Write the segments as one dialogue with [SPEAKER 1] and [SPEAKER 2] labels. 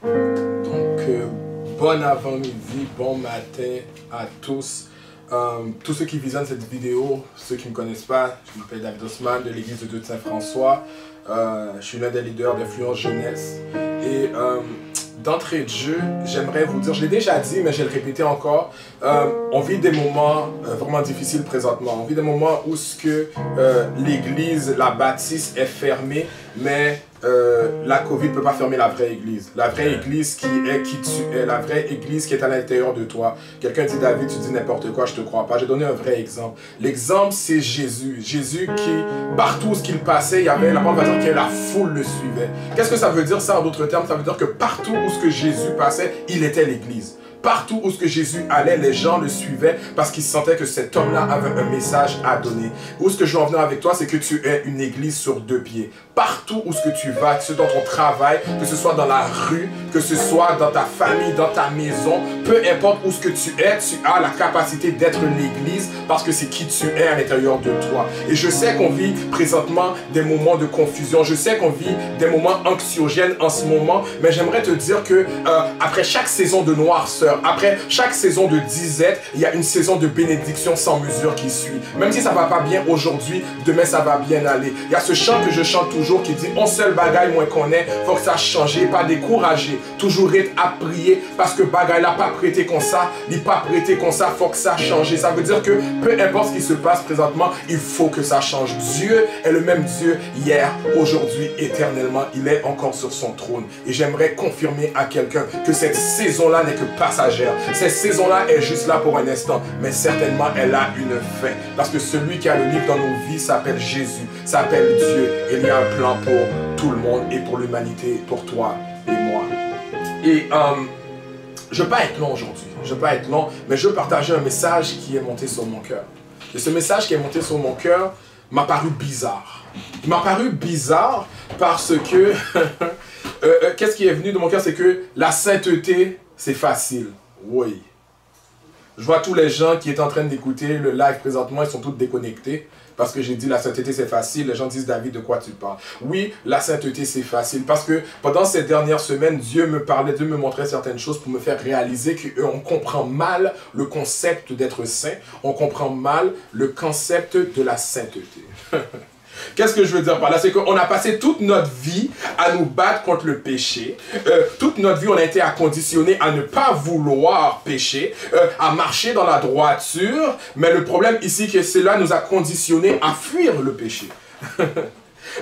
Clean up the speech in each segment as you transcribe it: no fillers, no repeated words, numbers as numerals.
[SPEAKER 1] Donc, bon avant-midi, bon matin à tous. Tous ceux qui visionnent cette vidéo, ceux qui ne me connaissent pas, je m'appelle David Osman de l'église de Dieu de Saint-François. Je suis l'un des leaders d'Influence Jeunesse. Et d'entrée de jeu, j'aimerais vous dire, je l'ai déjà dit, mais je vais le répéter encore, on vit des moments vraiment difficiles présentement. On vit des moments où l'église, la bâtisse est fermée, mais la COVID ne peut pas fermer la vraie église. La vraie église qui est qui tu es, la vraie église qui est à l'intérieur de toi. Quelqu'un dit, David, tu dis n'importe quoi, je ne te crois pas. J'ai donné un vrai exemple. L'exemple, c'est Jésus. Jésus qui, partout où il passait, il y avait, la parole va dire que la foule le suivait. Qu'est-ce que ça veut dire ça en d'autres termes? Ça veut dire que partout où Jésus passait, il était l'église. Partout où Jésus allait, les gens le suivaient parce qu'ils sentaient que cet homme-là avait un message à donner. Où ce que je veux en venir avec toi, c'est que tu es une église sur deux pieds. Partout où tu vas, que ce soit dans ton travail, que ce soit dans la rue, que ce soit dans ta famille, dans ta maison, peu importe où tu es, tu as la capacité d'être l'église parce que c'est qui tu es à l'intérieur de toi. Et je sais qu'on vit présentement des moments de confusion. Je sais qu'on vit des moments anxiogènes en ce moment, mais j'aimerais te dire que après chaque saison de noirceur, après chaque saison de disette, il y a une saison de bénédiction sans mesure qui suit. Même si ça ne va pas bien aujourd'hui, demain ça va bien aller. Il y a ce chant que je chante toujours qui dit « On seul bagaille moins qu'on est, faut que ça change, pas décourager, toujours être à prier parce que bagaille n'a pas prêté comme ça, il pas prêté comme ça, faut que ça change. » Ça veut dire que peu importe ce qui se passe présentement, il faut que ça change. Dieu est le même Dieu hier, aujourd'hui, éternellement. Il est encore sur son trône. Et j'aimerais confirmer à quelqu'un que cette saison-là n'est que passagère. Cette saison-là est juste là pour un instant, mais certainement elle a une fin. Parce que celui qui a le livre dans nos vies s'appelle Jésus, s'appelle Dieu. Et il y a un plan pour tout le monde et pour l'humanité, pour toi et moi. Et je ne veux pas être long aujourd'hui, je ne veux pas être long, mais je veux partager un message qui est monté sur mon cœur. Et ce message qui est monté sur mon cœur m'a paru bizarre. Il m'a paru bizarre parce que, qu'est-ce qui est venu de mon cœur, c'est que la sainteté, c'est facile. Oui. Je vois tous les gens qui sont en train d'écouter le live présentement, ils sont tous déconnectés. Parce que j'ai dit la sainteté c'est facile, les gens disent David de quoi tu parles. Oui, la sainteté c'est facile parce que pendant ces dernières semaines, Dieu me parlait, Dieu me montrait certaines choses pour me faire réaliser qu'on comprend mal le concept d'être saint, on comprend mal le concept de la sainteté. Qu'est-ce que je veux dire par là? C'est qu'on a passé toute notre vie à nous battre contre le péché. Toute notre vie, on a été conditionnés à ne pas vouloir pécher, à marcher dans la droiture. Mais le problème ici, c'est que cela nous a conditionnés à fuir le péché.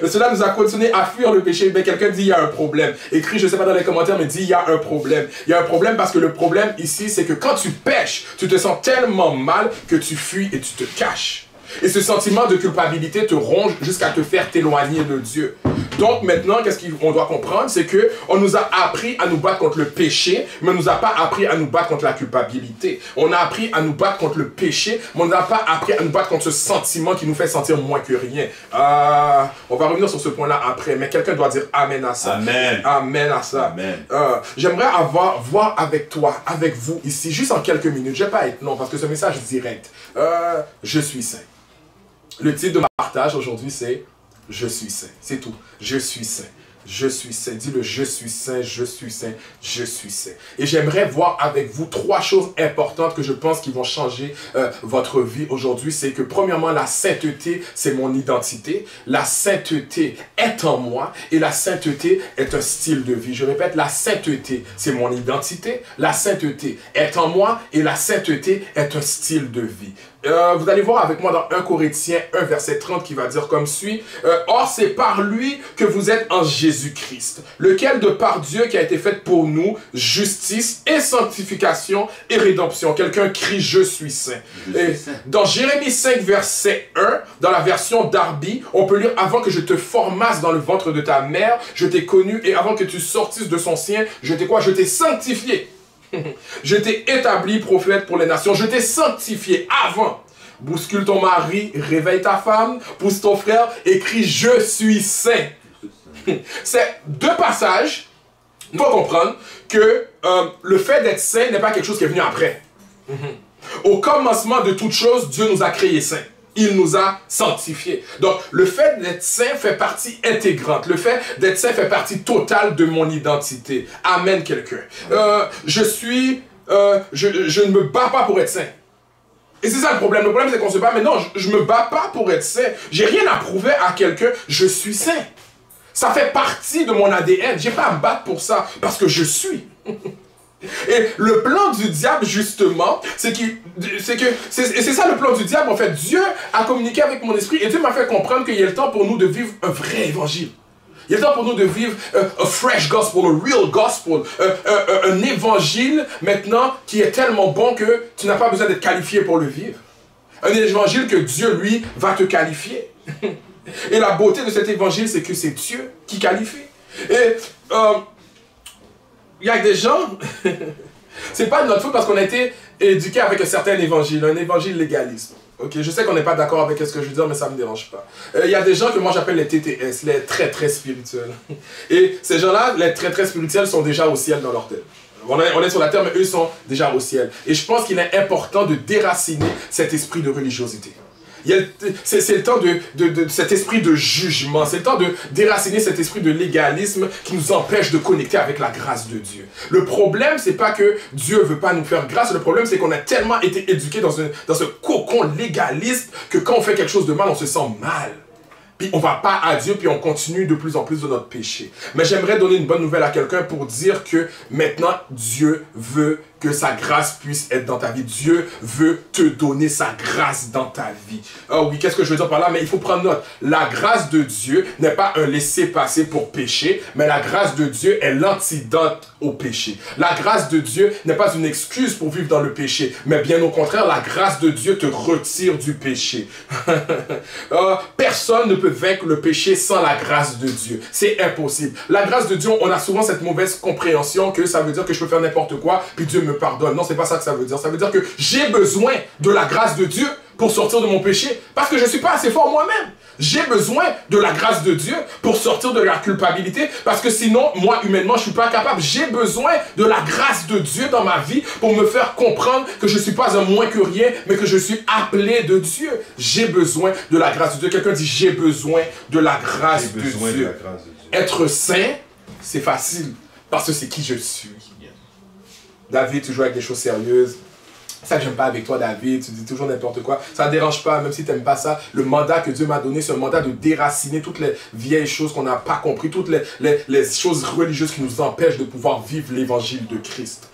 [SPEAKER 1] Cela nous a conditionnés à fuir le péché. Mais quelqu'un dit il y a un problème. Écrit, je ne sais pas dans les commentaires, mais dit il y a un problème. Il y a un problème parce que le problème ici, c'est que quand tu pêches, tu te sens tellement mal que tu fuis et tu te caches. Et ce sentiment de culpabilité te ronge jusqu'à te faire t'éloigner de Dieu. Donc maintenant, qu'est-ce qu'on doit comprendre? C'est qu'on nous a appris à nous battre contre le péché, mais on ne nous a pas appris à nous battre contre la culpabilité. On a appris à nous battre contre le péché, mais on n'a pas appris à nous battre contre ce sentiment qui nous fait sentir moins que rien. On va revenir sur ce point-là après, mais quelqu'un doit dire Amen à ça.
[SPEAKER 2] Amen.
[SPEAKER 1] Amen à ça.
[SPEAKER 2] Amen.
[SPEAKER 1] J'aimerais voir avec toi, avec vous ici, juste en quelques minutes. Je ne vais pas être long parce que ce message est direct. Je suis saint. Le titre de mon partage aujourd'hui, c'est « Je suis saint ». C'est tout. Je suis saint. Je suis saint. Dis-le, je suis saint, je suis saint, je suis saint. Et j'aimerais voir avec vous trois choses importantes que je pense qui vont changer votre vie aujourd'hui. C'est que premièrement, la sainteté, c'est mon identité. La sainteté est en moi et la sainteté est un style de vie. Je répète, la sainteté, c'est mon identité. La sainteté est en moi et la sainteté est un style de vie. Vous allez voir avec moi dans 1 Corinthiens 1 verset 30 qui va dire comme suit. Or c'est par lui que vous êtes en Jésus-Christ, lequel de par Dieu qui a été fait pour nous justice et sanctification et rédemption. Quelqu'un crie je suis saint. Et dans Jérémie 5 verset 1, dans la version Darby, on peut lire avant que je te formasse dans le ventre de ta mère, je t'ai connu et avant que tu sortisses de son sein, je t'ai quoi? Je t'ai sanctifié. Je t'ai établi prophète pour les nations. Je t'ai sanctifié avant. Bouscule ton mari, réveille ta femme, pousse ton frère, écris je suis saint. C'est deux passages. Il faut comprendre que le fait d'être saint n'est pas quelque chose qui est venu après. Au commencement de toute chose, Dieu nous a créés saints. Il nous a sanctifiés. Donc, le fait d'être saint fait partie intégrante. Le fait d'être saint fait partie totale de mon identité. Amen, quelqu'un. Je ne me bats pas pour être saint. Et c'est ça le problème. Le problème, c'est qu'on se bat, mais non, je ne me bats pas pour être saint. J'ai rien à prouver à quelqu'un. Je suis saint. Ça fait partie de mon ADN. Je n'ai pas à me battre pour ça, parce que je suis. Et le plan du diable, justement, c'est ça le plan du diable. En fait, Dieu a communiqué avec mon esprit et Dieu m'a fait comprendre qu'il y a le temps pour nous de vivre un vrai évangile. Il y a le temps pour nous de vivre un fresh gospel, un real gospel, un évangile maintenant qui est tellement bon que tu n'as pas besoin d'être qualifié pour le vivre. Un évangile que Dieu, lui, va te qualifier. Et la beauté de cet évangile, c'est que c'est Dieu qui qualifie. Et il y a des gens, c'est pas de notre faute parce qu'on a été éduqués avec un certain évangile, un évangile légaliste. Ok, je sais qu'on n'est pas d'accord avec ce que je veux dire, mais ça ne me dérange pas. Il y a des gens que moi j'appelle les TTS, les très très spirituels. Et ces gens-là, les très très spirituels, sont déjà au ciel dans leur tête. On est sur la terre, mais eux sont déjà au ciel. Et je pense qu'il est important de déraciner cet esprit de religiosité. C'est le temps de cet esprit de jugement, c'est le temps de déraciner cet esprit de légalisme qui nous empêche de connecter avec la grâce de Dieu. Le problème, c'est pas que Dieu veut pas nous faire grâce, le problème, c'est qu'on a tellement été éduqués dans ce cocon légaliste que quand on fait quelque chose de mal, on se sent mal. Puis on va pas à Dieu, puis on continue de plus en plus de notre péché. Mais j'aimerais donner une bonne nouvelle à quelqu'un pour dire que maintenant, Dieu veut que sa grâce puisse être dans ta vie. Dieu veut te donner sa grâce dans ta vie. Ah oui, qu'est-ce que je veux dire par là? Mais il faut prendre note. La grâce de Dieu n'est pas un laisser-passer pour pécher, mais la grâce de Dieu est l'antidote au péché. La grâce de Dieu n'est pas une excuse pour vivre dans le péché, mais bien au contraire, la grâce de Dieu te retire du péché. Personne ne peut vaincre le péché sans la grâce de Dieu. C'est impossible. La grâce de Dieu, on a souvent cette mauvaise compréhension que ça veut dire que je peux faire n'importe quoi, puis Dieu me pardonne. Non, c'est pas ça que ça veut dire. Ça veut dire que j'ai besoin de la grâce de Dieu pour sortir de mon péché, parce que je ne suis pas assez fort moi-même. J'ai besoin de la grâce de Dieu pour sortir de la culpabilité, parce que sinon, moi, humainement, je ne suis pas capable. J'ai besoin de la grâce de Dieu dans ma vie pour me faire comprendre que je ne suis pas un moins que rien, mais que je suis appelé de Dieu. J'ai besoin de la grâce de Dieu. Quelqu'un dit, j'ai besoin de la grâce de Dieu. Être saint, c'est facile, parce que c'est qui je suis. David, tu joues avec des choses sérieuses. C'est ça que j'aime pas avec toi, David, tu dis toujours n'importe quoi. Ça ne dérange pas, même si tu n'aimes pas ça. Le mandat que Dieu m'a donné, c'est un mandat de déraciner toutes les vieilles choses qu'on n'a pas compris, toutes les choses religieuses qui nous empêchent de pouvoir vivre l'évangile de Christ.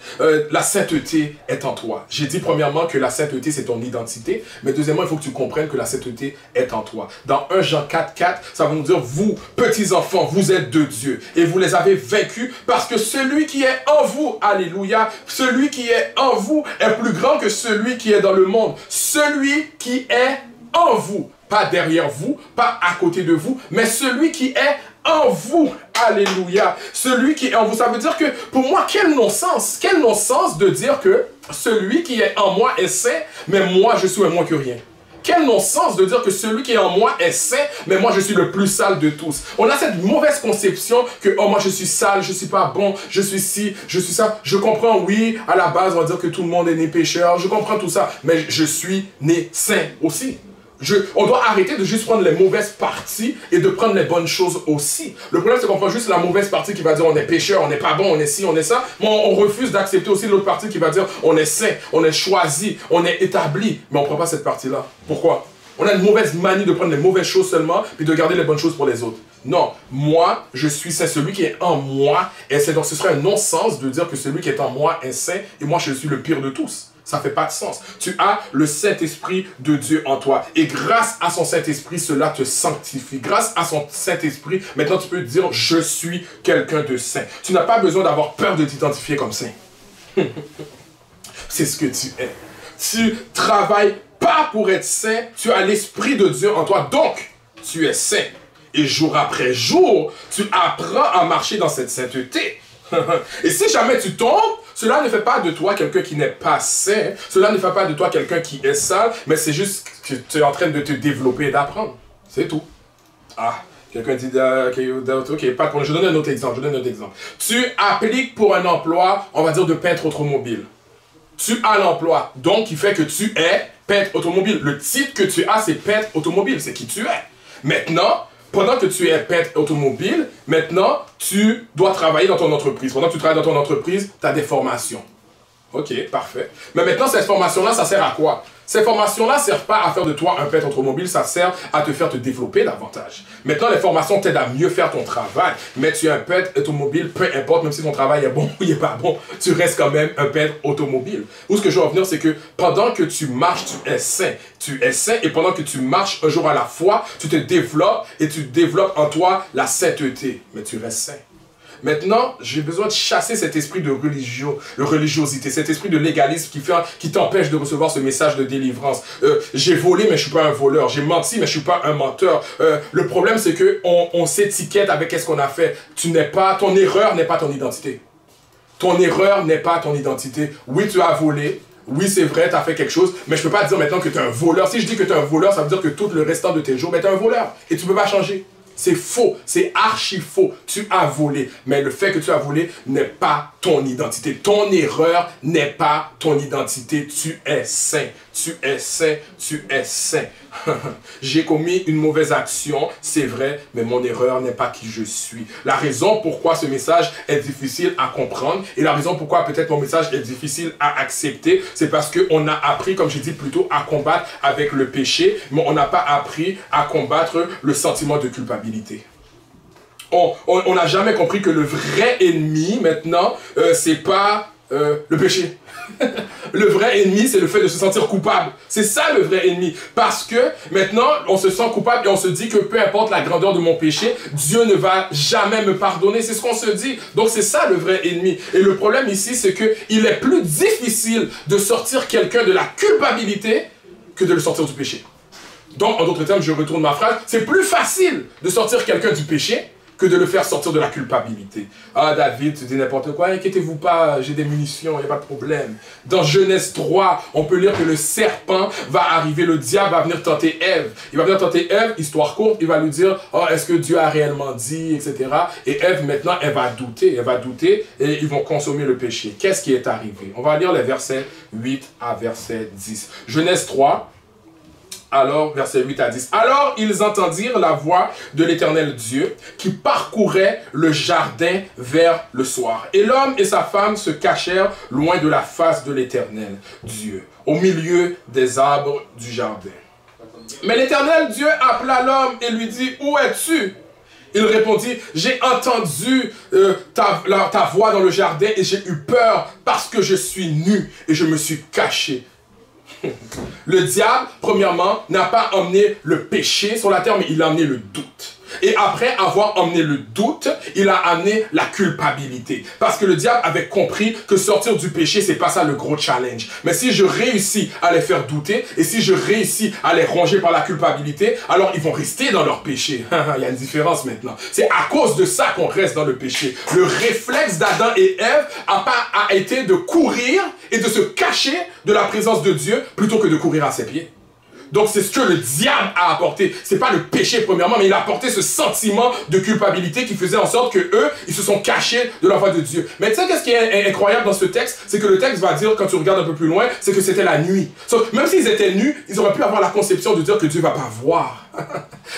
[SPEAKER 1] La sainteté est en toi. J'ai dit premièrement que la sainteté, c'est ton identité, mais deuxièmement, il faut que tu comprennes que la sainteté est en toi. Dans 1 Jean 4,4, ça va nous dire, vous, petits enfants, vous êtes de Dieu, et vous les avez vaincus, parce que celui qui est en vous, alléluia, celui qui est en vous est plus grand que celui qui est dans le monde. Celui qui est en vous, pas derrière vous, pas à côté de vous, mais celui qui est en vous. Alléluia. Celui qui est en vous. Ça veut dire que, pour moi, quel non-sens de dire que celui qui est en moi est saint, mais moi, je suis un moins que rien. Quel non-sens de dire que celui qui est en moi est saint, mais moi je suis le plus sale de tous. On a cette mauvaise conception que, oh moi je suis sale, je suis pas bon, je suis ci, je suis ça. Je comprends, oui, à la base on va dire que tout le monde est né pécheur, je comprends tout ça, mais je suis né saint aussi. On doit arrêter de juste prendre les mauvaises parties et de prendre les bonnes choses aussi. Le problème, c'est qu'on prend juste la mauvaise partie qui va dire on est pécheur, on n'est pas bon, on est ci, on est ça. Mais on refuse d'accepter aussi l'autre partie qui va dire on est saint, on est choisi, on est établi. Mais on ne prend pas cette partie-là. Pourquoi? On a une mauvaise manie de prendre les mauvaises choses seulement puis de garder les bonnes choses pour les autres. Non, moi, je suis saint. Celui qui est en moi est saint. Donc ce serait un non-sens de dire que celui qui est en moi est saint et moi je suis le pire de tous. Ça ne fait pas de sens. Tu as le Saint-Esprit de Dieu en toi. Et grâce à son Saint-Esprit, cela te sanctifie. Grâce à son Saint-Esprit, maintenant tu peux dire, je suis quelqu'un de saint. Tu n'as pas besoin d'avoir peur de t'identifier comme saint. C'est ce que tu es. Tu travailles pas pour être saint, tu as l'Esprit de Dieu en toi. Donc, tu es saint. Et jour après jour, tu apprends à marcher dans cette sainteté. Et si jamais tu tombes, cela ne fait pas de toi quelqu'un qui n'est pas saint, cela ne fait pas de toi quelqu'un qui est sale, mais c'est juste que tu es en train de te développer et d'apprendre. C'est tout. Ah, quelqu'un dit, ok, pas de problème. Je donne un autre exemple, Tu appliques pour un emploi, on va dire de peintre automobile. Tu as l'emploi, donc qui fait que tu es peintre automobile. Le titre que tu as, c'est peintre automobile, c'est qui tu es. Maintenant, pendant que tu es peintre automobile, maintenant, tu dois travailler dans ton entreprise. Pendant que tu travailles dans ton entreprise, tu as des formations. Ok, parfait. Mais maintenant, cette formation-là, ça sert à quoi? Ces formations-là ne servent pas à faire de toi un peintre automobile, ça sert à te faire te développer davantage. Maintenant, les formations t'aident à mieux faire ton travail. Mais tu es un peintre automobile, peu importe, même si ton travail est bon ou il n'est pas bon, tu restes quand même un peintre automobile. Où ce que je veux en venir, c'est que pendant que tu marches, tu es sain. Tu es sain et pendant que tu marches un jour à la fois, tu te développes et tu développes en toi la sainteté. Mais tu restes sain. Maintenant, j'ai besoin de chasser cet esprit de religiosité, cet esprit de légalisme qui t'empêche de recevoir ce message de délivrance. J'ai volé, mais je ne suis pas un voleur. J'ai menti, mais je ne suis pas un menteur. Le problème, c'est qu'on s'étiquette avec ce qu'on a fait. Ton erreur n'est pas ton identité. Ton erreur n'est pas ton identité. Oui, tu as volé. Oui, c'est vrai, tu as fait quelque chose, mais je ne peux pas dire maintenant que tu es un voleur. Si je dis que tu es un voleur, ça veut dire que tout le restant de tes jours, tu es un voleur. Et tu ne peux pas changer. C'est faux, c'est archi faux. Tu as volé, mais le fait que tu as volé n'est pas ton identité. Ton erreur n'est pas ton identité. Tu es saint, tu es saint, tu es saint. J'ai commis une mauvaise action, c'est vrai, mais mon erreur n'est pas qui je suis. La raison pourquoi ce message est difficile à comprendre et la raison pourquoi peut-être mon message est difficile à accepter, c'est parce qu'on a appris, comme j'ai dit plutôt, à combattre avec le péché, mais on n'a pas appris à combattre le sentiment de culpabilité. On n'a jamais compris que le vrai ennemi, maintenant, c'est pas le péché. Le vrai ennemi, c'est le fait de se sentir coupable. C'est ça le vrai ennemi. Parce que maintenant, on se sent coupable et on se dit que peu importe la grandeur de mon péché, Dieu ne va jamais me pardonner. C'est ce qu'on se dit. Donc c'est ça le vrai ennemi. Et le problème ici, c'est qu'il est plus difficile de sortir quelqu'un de la culpabilité que de le sortir du péché. Donc, en d'autres termes, je retourne ma phrase, c'est plus facile de sortir quelqu'un du péché que de le faire sortir de la culpabilité. Ah, David, tu dis n'importe quoi, inquiétez-vous pas, j'ai des munitions, il n'y a pas de problème. Dans Genèse 3, on peut lire que le serpent va arriver, le diable va venir tenter Ève. Il va venir tenter Ève, histoire courte, il va lui dire, oh, est-ce que Dieu a réellement dit, etc. Et Ève, maintenant, elle va douter et ils vont consommer le péché. Qu'est-ce qui est arrivé? On va lire les versets 8 à verset 10. Genèse 3. Alors, versets 8 à 10. Alors, ils entendirent la voix de l'Éternel Dieu qui parcourait le jardin vers le soir. Et l'homme et sa femme se cachèrent loin de la face de l'Éternel Dieu, au milieu des arbres du jardin. Mais l'Éternel Dieu appela l'homme et lui dit, « Où es-tu » Il répondit, « J'ai entendu ta voix dans le jardin et j'ai eu peur parce que je suis nu et je me suis caché. » Le diable, premièrement, n'a pas emmené le péché sur la terre, mais il a amené le doute. Et après avoir emmené le doute, il a amené la culpabilité. Parce que le diable avait compris que sortir du péché, c'est pas ça le gros challenge. Mais si je réussis à les faire douter, et si je réussis à les ronger par la culpabilité, alors ils vont rester dans leur péché. Il y a une différence maintenant. C'est à cause de ça qu'on reste dans le péché. Le réflexe d'Adam et Ève a été de courir et de se cacher de la présence de Dieu plutôt que de courir à ses pieds. Donc c'est ce que le diable a apporté. C'est pas le péché premièrement, mais il a apporté ce sentiment de culpabilité qui faisait en sorte que eux, ils se sont cachés de la voix de Dieu. Mais tu sais qu'est-ce qui est incroyable dans ce texte? C'est que le texte va dire, quand tu regardes un peu plus loin, c'est que c'était la nuit. Même s'ils étaient nus, ils auraient pu avoir la conception de dire que Dieu va pas voir.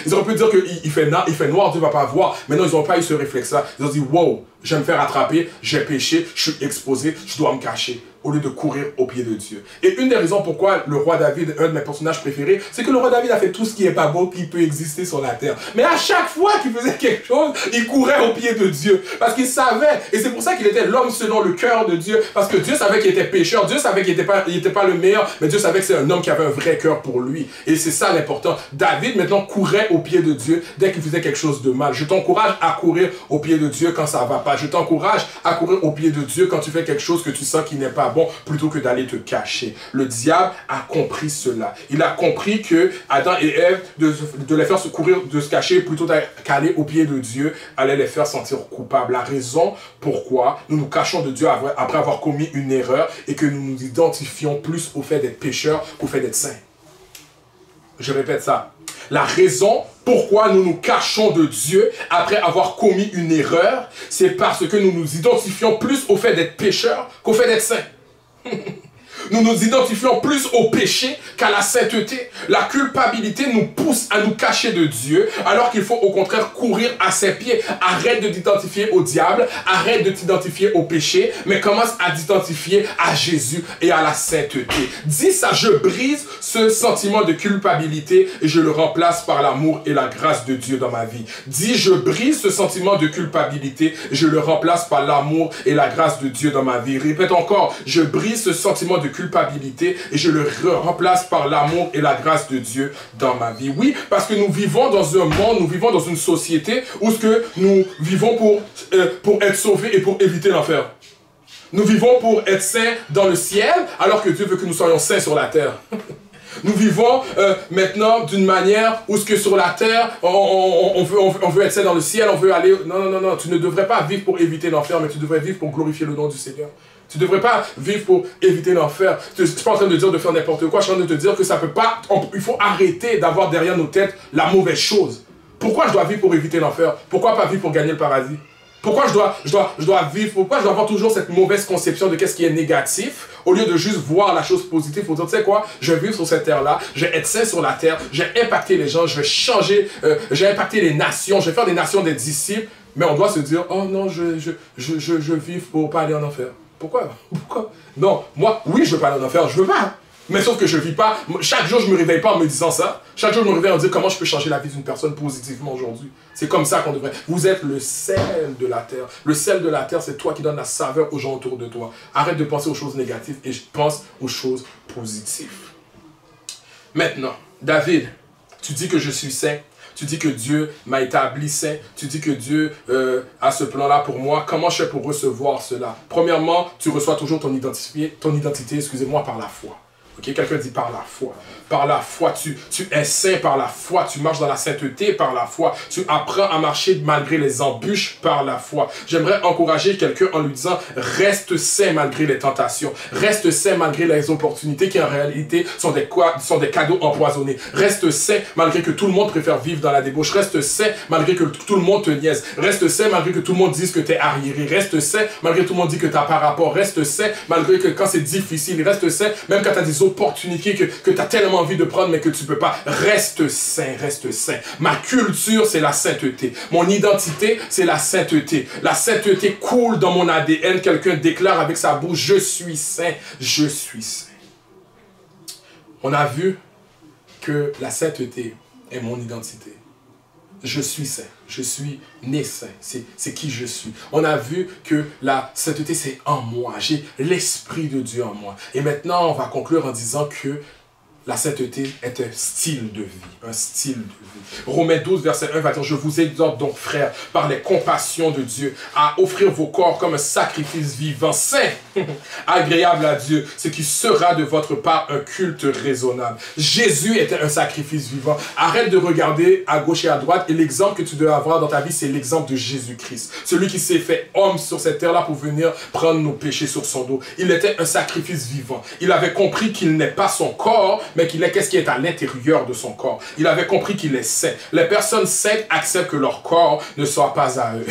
[SPEAKER 1] Ils auraient pu dire qu'il fait noir, Dieu va pas voir. Mais non, ils n'ont pas eu ce réflexe-là. Ils ont dit, wow, je vais me faire attraper, j'ai péché, je suis exposé, je dois me cacher. Au lieu de courir au pied de Dieu. Et une des raisons pourquoi le roi David est un de mes personnages préférés, c'est que le roi David a fait tout ce qui est pas beau qui peut exister sur la terre. Mais à chaque fois qu'il faisait quelque chose, il courait au pied de Dieu. Parce qu'il savait, et c'est pour ça qu'il était l'homme selon le cœur de Dieu, parce que Dieu savait qu'il était pécheur, Dieu savait qu'il n'était pas le meilleur, mais Dieu savait que c'est un homme qui avait un vrai cœur pour lui. Et c'est ça l'important. David maintenant courait au pied de Dieu dès qu'il faisait quelque chose de mal. Je t'encourage à courir au pied de Dieu quand ça va pas. Je t'encourage à courir au pied de Dieu quand tu fais quelque chose que tu sens qui n'est pas bon, plutôt que d'aller te cacher. Le diable a compris cela. Il a compris que Adam et Ève, de les faire se courir, de se cacher, plutôt qu'aller au pied de Dieu, allait les faire sentir coupables. La raison pourquoi nous nous cachons de Dieu après avoir commis une erreur et que nous nous identifions plus au fait d'être pécheurs qu'au fait d'être saints. Je répète ça. La raison pourquoi nous nous cachons de Dieu après avoir commis une erreur, c'est parce que nous nous identifions plus au fait d'être pécheurs qu'au fait d'être saints. nous nous identifions plus au péché qu'à la sainteté. La culpabilité nous pousse à nous cacher de Dieu, alors qu'il faut au contraire courir à ses pieds. Arrête de t'identifier au diable, arrête de t'identifier au péché, mais commence à t'identifier à Jésus et à la sainteté. Dis ça, je brise ce sentiment de culpabilité et je le remplace par l'amour et la grâce de Dieu dans ma vie. Dis, je brise ce sentiment de culpabilité et je le remplace par l'amour et la grâce de Dieu dans ma vie. Répète encore, je brise ce sentiment de culpabilité et je le remplace par l'amour et la grâce de Dieu dans ma vie. Oui, parce que nous vivons dans un monde, nous vivons dans une société où ce que nous vivons pour être sauvés et pour éviter l'enfer. Nous vivons pour être saints dans le ciel, alors que Dieu veut que nous soyons saints sur la terre. Nous vivons maintenant d'une manière où ce que sur la terre, on veut être saint dans le ciel, on veut aller... Non, tu ne devrais pas vivre pour éviter l'enfer, mais tu devrais vivre pour glorifier le nom du Seigneur. Tu ne devrais pas vivre pour éviter l'enfer. Je ne suis pas en train de dire de faire n'importe quoi, je suis en train de te dire que ça peut pas... il faut arrêter d'avoir derrière nos têtes la mauvaise chose. Pourquoi je dois vivre pour éviter l'enfer? Pourquoi pas vivre pour gagner le paradis? Pourquoi je dois vivre, pourquoi je dois avoir toujours cette mauvaise conception de qu'est-ce qui est négatif, au lieu de juste voir la chose positive, pour dire, tu sais quoi, je vais vivre sur cette terre-là, je vais être saint sur la terre, je vais impacter les gens, je vais changer, je vais impacter les nations, je vais faire des nations des disciples, mais on doit se dire, oh non, je vis pour pas aller en enfer. Pourquoi? Non, moi, oui, je veux pas aller en enfer, je veux pas. Mais sauf que je ne vis pas, chaque jour je ne me réveille pas en me disant ça. Chaque jour je me réveille en me disant comment je peux changer la vie d'une personne positivement aujourd'hui. C'est comme ça qu'on devrait. Vous êtes le sel de la terre. Le sel de la terre, c'est toi qui donnes la saveur aux gens autour de toi. Arrête de penser aux choses négatives et pense aux choses positives. Maintenant, David, tu dis que je suis saint. Tu dis que Dieu m'a établi saint. Tu dis que Dieu a ce plan-là pour moi. Comment je fais pour recevoir cela? Premièrement, tu reçois toujours ton identité, excusez-moi, par la foi. Okay? Quelqu'un dit par la foi. Par la foi, tu es saint par la foi. Tu marches dans la sainteté par la foi. Tu apprends à marcher malgré les embûches par la foi. J'aimerais encourager quelqu'un en lui disant, reste saint malgré les tentations. Reste saint malgré les opportunités qui en réalité sont des cadeaux empoisonnés. Reste saint malgré que tout le monde préfère vivre dans la débauche. Reste saint malgré que tout le monde te niaise. Reste saint malgré que tout le monde dise que tu es arriéré. Reste saint malgré que tout le monde dit que tu n'as pas rapport. Reste saint malgré que quand c'est difficile. Reste saint même quand tu as des opportunités que tu as tellement envie de prendre mais que tu peux pas. Reste saint, reste saint. Ma culture, c'est la sainteté. Mon identité, c'est la sainteté. La sainteté coule dans mon ADN. Quelqu'un déclare avec sa bouche, je suis saint, je suis saint. On a vu que la sainteté est mon identité. Je suis saint, je suis né saint, c'est qui je suis. On a vu que la sainteté c'est en moi, j'ai l'Esprit de Dieu en moi. Et maintenant on va conclure en disant que la sainteté est un style de vie, un style de vie. Romains 12, verset 1 va dire, je vous exhorte donc, frères, par les compassions de Dieu, à offrir vos corps comme un sacrifice vivant, saint, agréable à Dieu, ce qui sera de votre part un culte raisonnable. Jésus était un sacrifice vivant. Arrête de regarder à gauche et à droite, et l'exemple que tu dois avoir dans ta vie, c'est l'exemple de Jésus-Christ. Celui qui s'est fait homme sur cette terre-là pour venir prendre nos péchés sur son dos. Il était un sacrifice vivant. Il avait compris qu'il n'est pas son corps, mais qu'il est qu'est-ce qui est à l'intérieur de son corps. Il avait compris qu'il est saint. Les personnes saintes acceptent que leur corps ne soit pas à eux.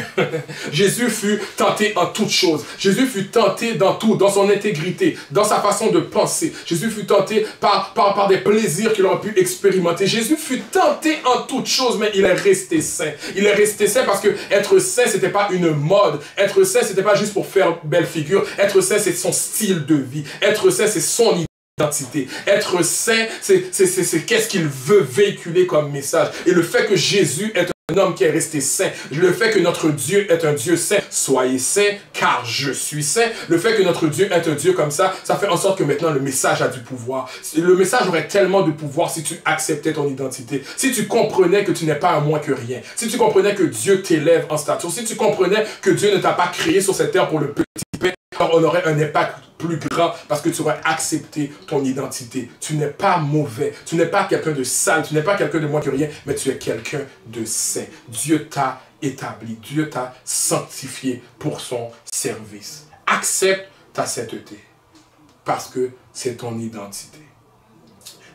[SPEAKER 1] Jésus fut tenté en toutes choses. Jésus fut tenté dans tout, dans son intégrité, dans sa façon de penser. Jésus fut tenté par des plaisirs qu'il aurait pu expérimenter. Jésus fut tenté en toutes choses, mais il est resté saint. Il est resté saint parce que être saint, c'était pas une mode. Être saint, c'était pas juste pour faire belle figure. Être saint, c'est son style de vie. Être saint, c'est son identité. Être saint, c'est qu'est-ce qu'il veut véhiculer comme message. Et le fait que Jésus est un homme qui est resté saint, le fait que notre Dieu est un Dieu saint, soyez saint car je suis saint, le fait que notre Dieu est un Dieu comme ça, ça fait en sorte que maintenant le message a du pouvoir. Le message aurait tellement de pouvoir si tu acceptais ton identité, si tu comprenais que tu n'es pas un moins que rien, si tu comprenais que Dieu t'élève en stature, si tu comprenais que Dieu ne t'a pas créé sur cette terre pour le petit pain, alors on aurait un impact plus grand parce que tu aurais accepté ton identité. Tu n'es pas mauvais, tu n'es pas quelqu'un de sale, tu n'es pas quelqu'un de moins que rien, mais tu es quelqu'un de saint. Dieu t'a établi, Dieu t'a sanctifié pour son service. Accepte ta sainteté parce que c'est ton identité.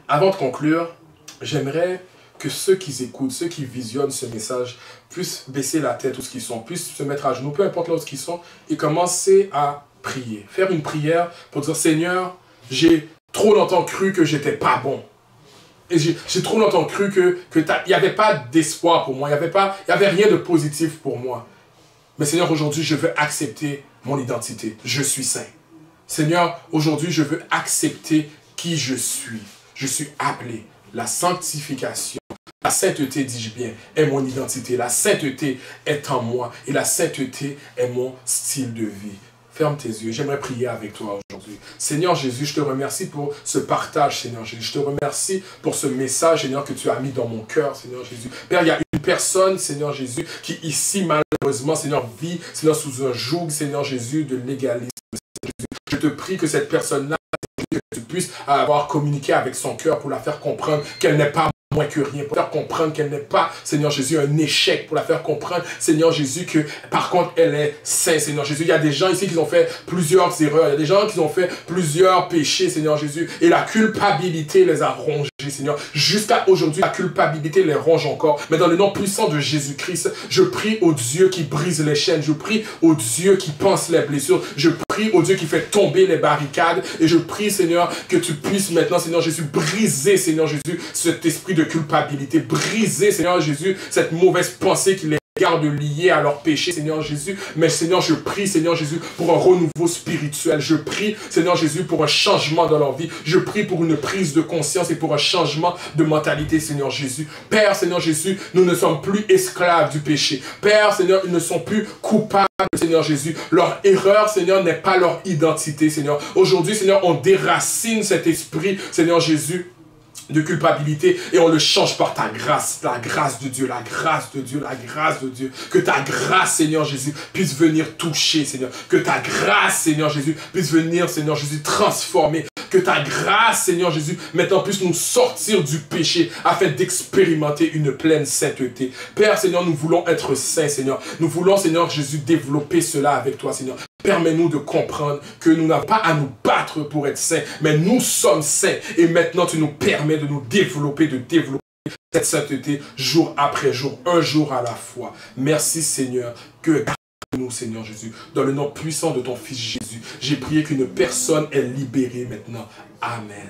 [SPEAKER 1] Avant de conclure, j'aimerais que ceux qui écoutent, ceux qui visionnent ce message puissent baisser la tête où ils sont, puissent se mettre à genoux, peu importe là où ils sont, et commencer à prier. Faire une prière pour dire, Seigneur, J'ai trop longtemps cru que j'étais pas bon. Et j'ai trop longtemps cru que n'y avait pas d'espoir pour moi, il n'y avait rien de positif pour moi. Mais Seigneur, aujourd'hui, je veux accepter mon identité. Je suis saint. Seigneur, aujourd'hui, je veux accepter qui je suis. Je suis appelé. La sanctification, la sainteté, dis-je bien, est mon identité. La sainteté est en moi et la sainteté est mon style de vie. Ferme tes yeux, j'aimerais prier avec toi aujourd'hui. Seigneur Jésus, je te remercie pour ce partage, Seigneur Jésus. Je te remercie pour ce message, Seigneur, que tu as mis dans mon cœur, Seigneur Jésus. Père, il y a une personne, Seigneur Jésus, qui ici, malheureusement, Seigneur, vit, Seigneur, sous un joug, Seigneur Jésus, de légalisme. Je te prie que cette personne-là, que tu puisses avoir communiqué avec son cœur pour la faire comprendre qu'elle n'est pas moins que rien, pour la faire comprendre qu'elle n'est pas, Seigneur Jésus, un échec, pour la faire comprendre, Seigneur Jésus, que par contre, elle est sainte, Seigneur Jésus. Il y a des gens ici qui ont fait plusieurs erreurs, il y a des gens qui ont fait plusieurs péchés, Seigneur Jésus, et la culpabilité les a rongés, Seigneur. Jusqu'à aujourd'hui, la culpabilité les ronge encore, mais dans le nom puissant de Jésus-Christ, je prie au Dieu qui brise les chaînes, je prie au Dieu qui pense les blessures, je prie au Dieu qui fait tomber les barricades, et je prie, Seigneur, que tu puisses maintenant, Seigneur Jésus, briser, Seigneur Jésus, cet esprit de culpabilité, briser, Seigneur Jésus, cette mauvaise pensée qui les garde liés à leur péché, Seigneur Jésus. Mais Seigneur, je prie, Seigneur Jésus, pour un renouveau spirituel. Je prie, Seigneur Jésus, pour un changement dans leur vie. Je prie pour une prise de conscience et pour un changement de mentalité, Seigneur Jésus. Père, Seigneur Jésus, nous ne sommes plus esclaves du péché. Père, Seigneur, ils ne sont plus coupables, Seigneur Jésus. Leur erreur, Seigneur, n'est pas leur identité, Seigneur. Aujourd'hui, Seigneur, on déracine cet esprit, Seigneur Jésus, de culpabilité et on le change par ta grâce, la grâce de Dieu, la grâce de Dieu, la grâce de Dieu. Que ta grâce, Seigneur Jésus, puisse venir toucher, Seigneur. Que ta grâce, Seigneur Jésus, puisse venir, Seigneur Jésus, transformer. Que ta grâce, Seigneur Jésus, maintenant puisse nous sortir du péché afin d'expérimenter une pleine sainteté. Père, Seigneur, nous voulons être saints, Seigneur. Nous voulons, Seigneur Jésus, développer cela avec toi, Seigneur. Permets-nous de comprendre que nous n'avons pas à nous battre pour être saints, mais nous sommes saints. Et maintenant, tu nous permets de nous développer, cette sainteté jour après jour, un jour à la fois. Merci, Seigneur, que nous, Seigneur Jésus, dans le nom puissant de ton Fils Jésus, j'ai prié qu'une personne est libérée maintenant. Amen.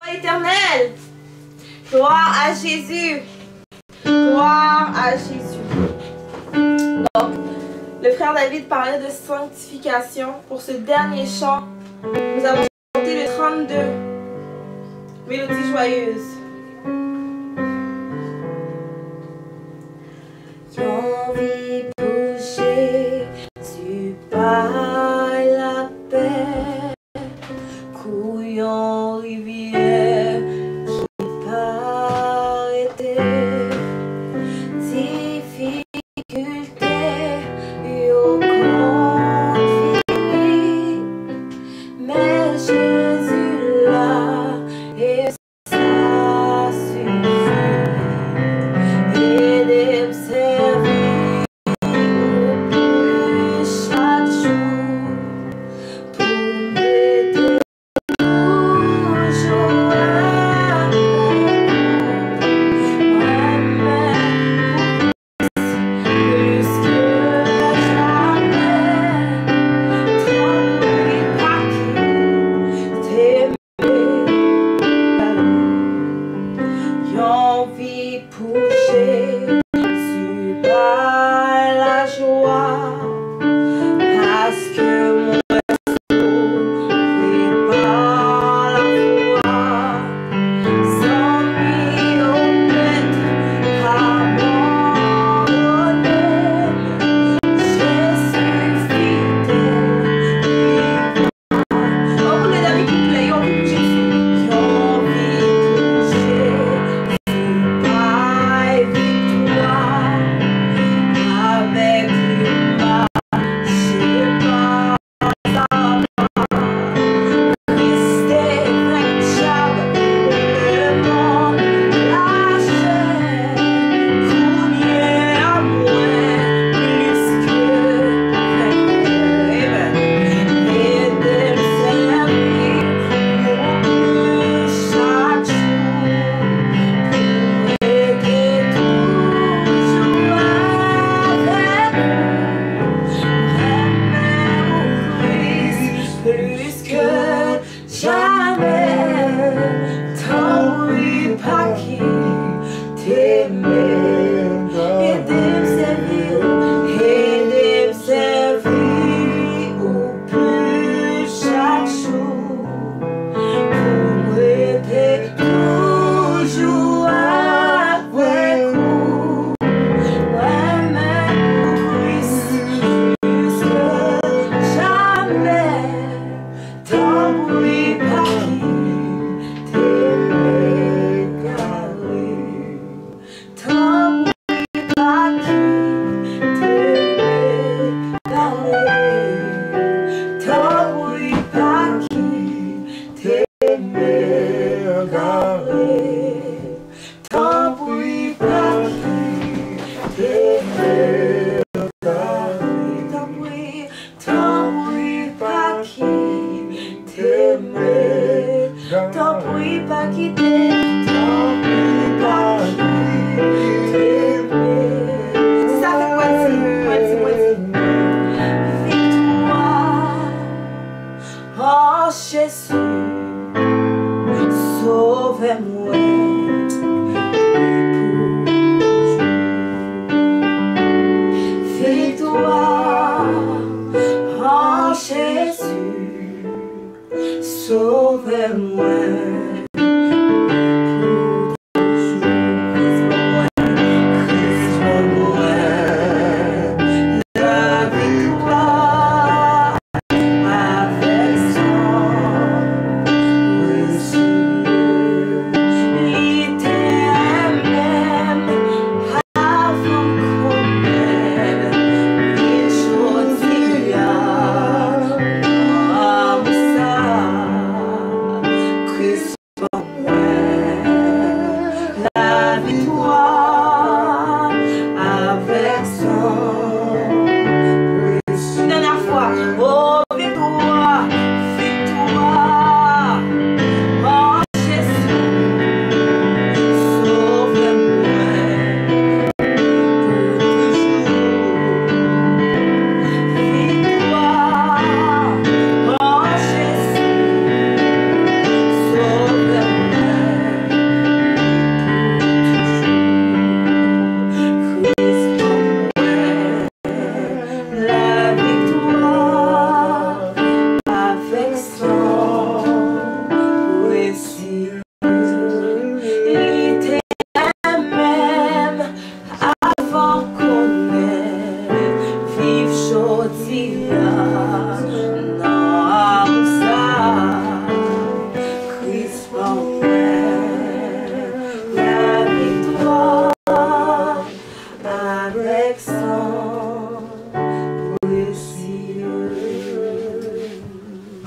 [SPEAKER 2] Éternel, gloire à Jésus, gloire à Jésus. Donc, le frère David parlait de sanctification. Pour ce dernier chant, nous allons chanter le 32, Mélodie joyeuse. Envie bouger, tu parles la paix, couillon rivière qui paraîtait, difficulté, au conflit, mais Jésus là est ça.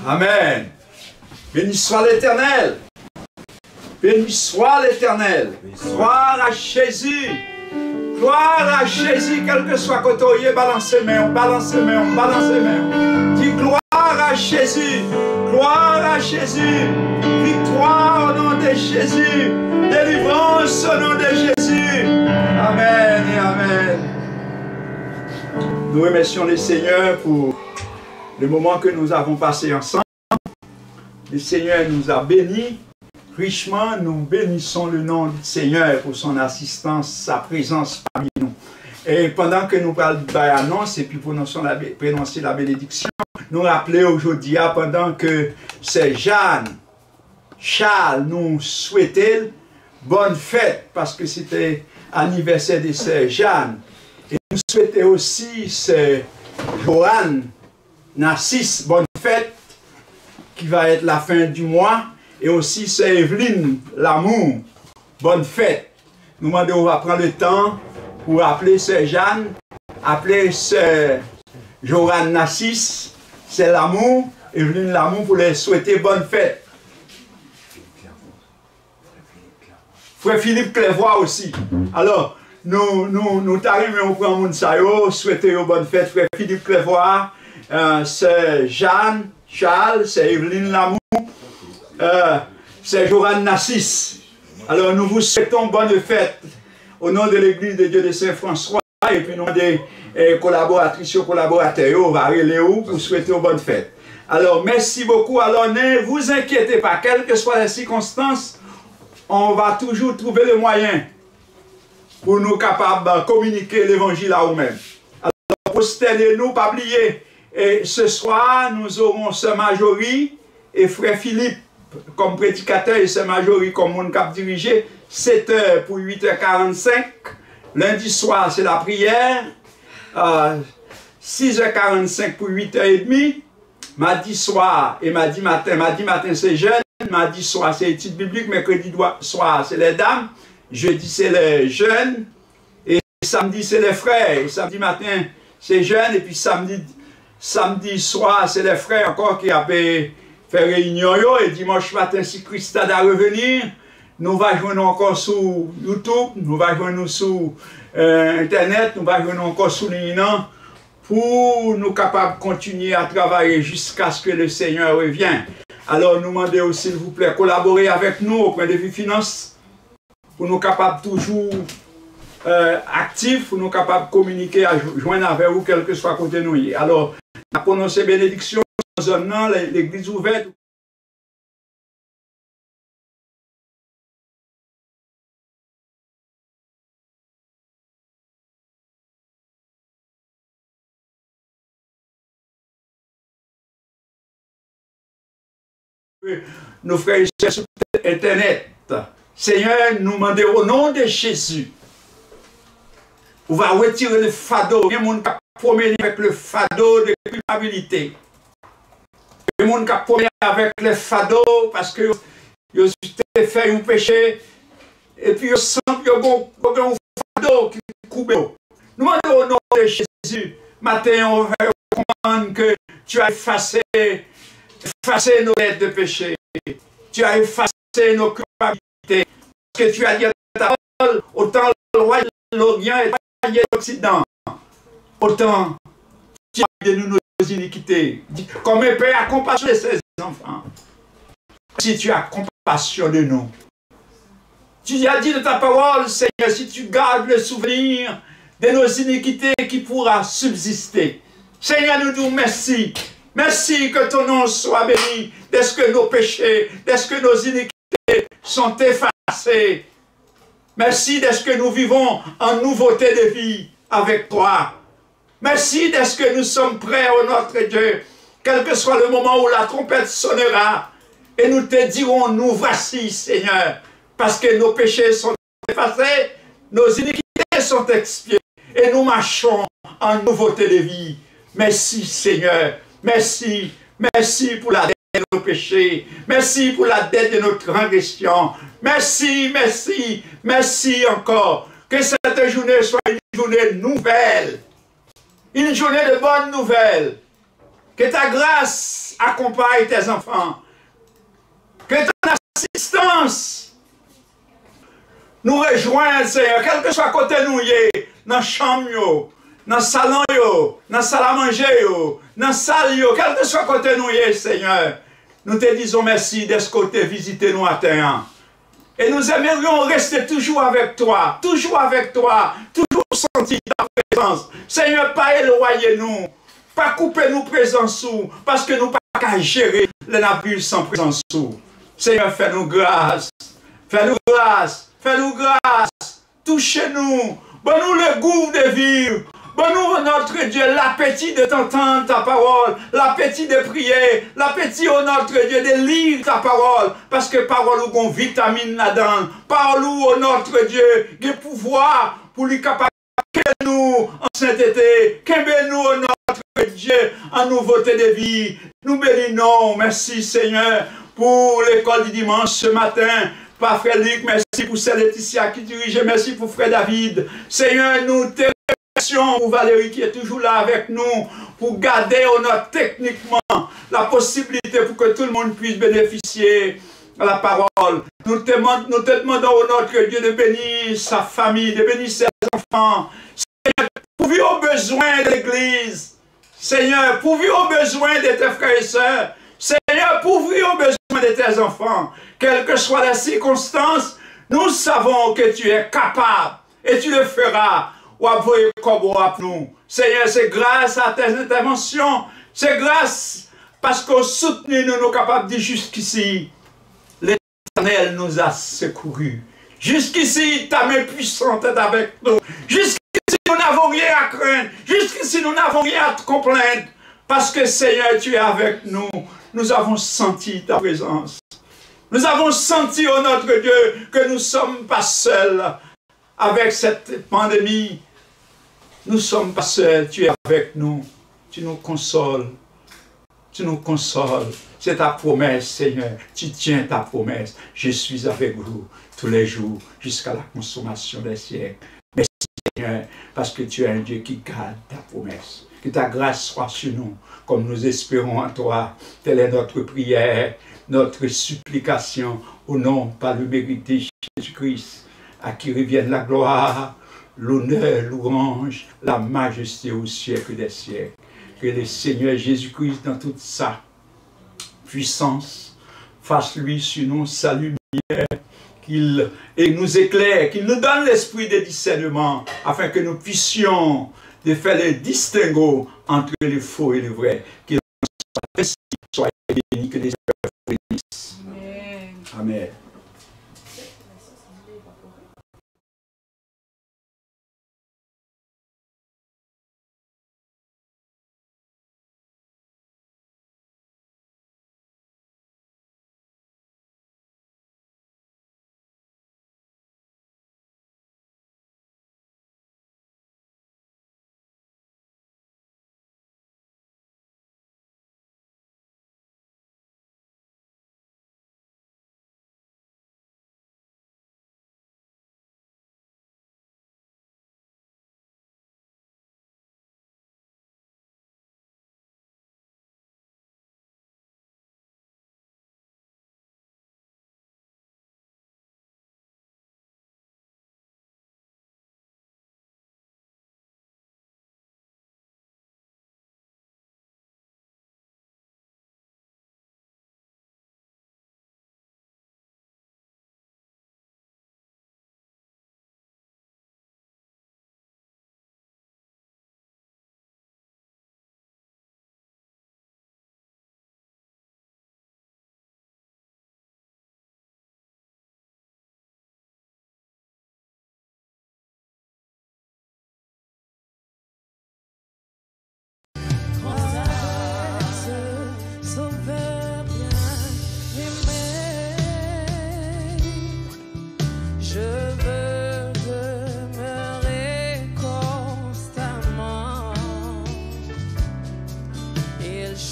[SPEAKER 3] Amen. Béni soit l'Éternel. Béni soit l'Éternel. Gloire à Jésus. Gloire à Jésus, quel que soit côté, balance les mains, balance les mains, balance les mains. Dis gloire à Jésus. Gloire à Jésus. Victoire au nom de Jésus. Délivrance au nom de Jésus. Amen et amen. Nous remercions le Seigneur pour le moment que nous avons passé ensemble. Le Seigneur nous a bénis richement. Nous bénissons le nom du Seigneur pour son assistance, sa présence parmi nous. Et pendant que nous parlons d'annonce et puis prononcer la bénédiction, nous rappelons aujourd'hui, pendant que c'est Jeanne, Charles nous souhaitait bonne fête parce que c'était l'anniversaire de sœur Jeanne. Et nous souhaitons aussi c'est Joanne Narcisse, bonne fête, qui va être la fin du mois. Et aussi c'est Evelyne L'amour, bonne fête. Nous demandons, on va prendre le temps pour appeler sœur Jeanne, appeler sœur Joanne Narcisse, c'est L'amour, Evelyne L'amour, pour les souhaiter bonne fête. Frère Philippe Clairvoy aussi. Alors, nous t'arrivons, on prend mon sayo, souhaiter bonne fête, frère Philippe Clairvoy, c'est Jeanne, Charles, c'est Evelyne L'amour, c'est Joanne Narcisse. Alors, nous vous souhaitons bonne fête au nom de l'Église de Dieu de Saint-François et puis nous des collaboratrices et collaborateurs, on va aller où pour souhaiter une bonne fête. Alors, merci beaucoup. Alors, ne vous inquiétez pas, quelles que soient les circonstances, on va toujours trouver le moyen pour nous capables de communiquer l'évangile à nous-mêmes. Alors, prosternez-nous, pas oublier. Et ce soir, nous aurons Sœur Marjorie et Frère Philippe comme prédicateur et Sœur Marjorie comme mon cap dirigé. 7h pour 8h45. Lundi soir, c'est la prière. 6h45 pour 8h30. Mardi soir et mardi matin c'est jeunes. Mardi soir c'est études bibliques. Mercredi soir c'est les dames. Jeudi c'est les jeunes. Et samedi c'est les frères. Et samedi matin c'est jeunes. Et puis samedi soir c'est les frères encore qui a fait réunion. Et dimanche matin si Christ a à revenir, nous allons joindre encore sur YouTube. Nous allons joindre sur Internet. Nous allons joindre encore sur l'INAN, pour nous capables de continuer à travailler jusqu'à ce que le Seigneur revienne. Alors nous demandons, s'il vous plaît, collaborer avec nous au point de vue finance, pour nous capables toujours actifs, pour nous capables de communiquer, à joindre avec vous, quel que soit côté nous. Alors, à prononcer bénédiction, l'église ouverte. Nos frères et sœurs sur Internet. Seigneur, nous demandons au nom de Jésus. On va retirer le fardeau. Il y a des gens qui promènent avec le fardeau de culpabilité. Il y a des gens qui promènent avec le fardeau parce que ils ont fait un péché. Et puis ils sentent qu'ils ont un fardeau qui coupe. Nous demandons au nom de Jésus. Matin, on va comprendre que tu as effacé nos lettres de péché. Tu as effacé nos culpabilités. Parce que tu as dit à ta parole, autant l'Orient et l'Occident, autant tu as dit de nous nos iniquités. Comme un père a compassion de ses enfants. Si tu as compassion de nous. Tu as dit de ta parole, Seigneur, si tu gardes le souvenir de nos iniquités qui pourra subsister. Seigneur, nous disons merci. Merci que ton nom soit béni, dès que nos péchés, dès que nos iniquités sont effacés. Merci dès que nous vivons en nouveauté de vie avec toi. Merci dès que nous sommes prêts, ô notre Dieu, quel que soit le moment où la trompette sonnera, et nous te dirons, nous voici, Seigneur, parce que nos péchés sont effacés, nos iniquités sont expiées, et nous marchons en nouveauté de vie. Merci, Seigneur. Merci, merci pour la dette de nos péchés. Merci pour la dette de notre transgression. Merci, merci, merci encore. Que cette journée soit une journée nouvelle. Une journée de bonnes nouvelles. Que ta grâce accompagne tes enfants. Que ton assistance nous rejoigne, Seigneur. Quel que soit côté nous, dans la chambre, dans le salon, dans la salle à manger, dans la salle, quel que soit côté nous, Seigneur, nous te disons merci de ce côté visiter nous à terre. Et nous aimerions rester toujours avec toi, toujours sentir ta présence. Seigneur, pas éloigner nous, pas couper nous présence sous, parce que nous pas qu'à gérer les navires sans présence sous. Seigneur, fais-nous grâce, fais-nous grâce, fais-nous grâce, touchez-nous, donne-nous le goût de vivre. Bon-nous, notre Dieu, l'appétit de t'entendre ta parole, l'appétit de prier, l'appétit, oh notre Dieu, de lire ta parole, parce que parole ou gon vitamine là-dedans, parole ou, oh notre Dieu, qui pouvoir pour lui capable de nous en sainteté, que nous, oh notre Dieu, en nouveauté de vie. Nous bénissons, merci Seigneur, pour l'école du dimanche ce matin. Pas frère Luc, merci pour celle Laetitia qui dirige, merci pour frère David. Seigneur, nous te pour Valérie qui est toujours là avec nous, pour garder techniquement la possibilité pour que tout le monde puisse bénéficier de la parole. Nous te demandons au notre Dieu de bénir sa famille, de bénir ses enfants. Seigneur, pourvu aux besoins de l'Église. Seigneur, pourvu aux besoins de tes frères et sœurs. Seigneur, pourvu aux besoins de tes enfants. Quelles que soient les circonstances, nous savons que tu es capable et tu le feras. Seigneur, c'est grâce à tes interventions, c'est grâce parce qu'on soutenu nous capables de jusqu'ici. L'Éternel nous a secourus. Jusqu'ici, ta main puissante est avec nous. Jusqu'ici, nous n'avons rien à craindre. Jusqu'ici, nous n'avons rien à te complaindre. Parce que Seigneur, tu es avec nous. Nous avons senti ta présence. Nous avons senti, oh notre Dieu, que nous ne sommes pas seuls avec cette pandémie. Nous ne sommes pas seuls. Tu es avec nous. Tu nous consoles. Tu nous consoles. C'est ta promesse, Seigneur. Tu tiens ta promesse. Je suis avec vous tous les jours jusqu'à la consommation des siècles. Merci, Seigneur, parce que tu es un Dieu qui garde ta promesse. Que ta grâce soit sur nous, comme nous espérons en toi. Telle est notre prière, notre supplication, au nom, par le mérite de Jésus-Christ, à qui revienne la gloire, l'honneur, l'orange, la majesté au siècle des siècles. Que le Seigneur Jésus-Christ, dans toute sa puissance, fasse lui sur nous sa lumière, qu'il nous éclaire, qu'il nous donne l'esprit de discernement, afin que nous puissions de faire le distinguo entre le faux et le vrai. Qu'il soit béni, que les œuvres bénissent. Amen. Amen.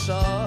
[SPEAKER 4] Shaw.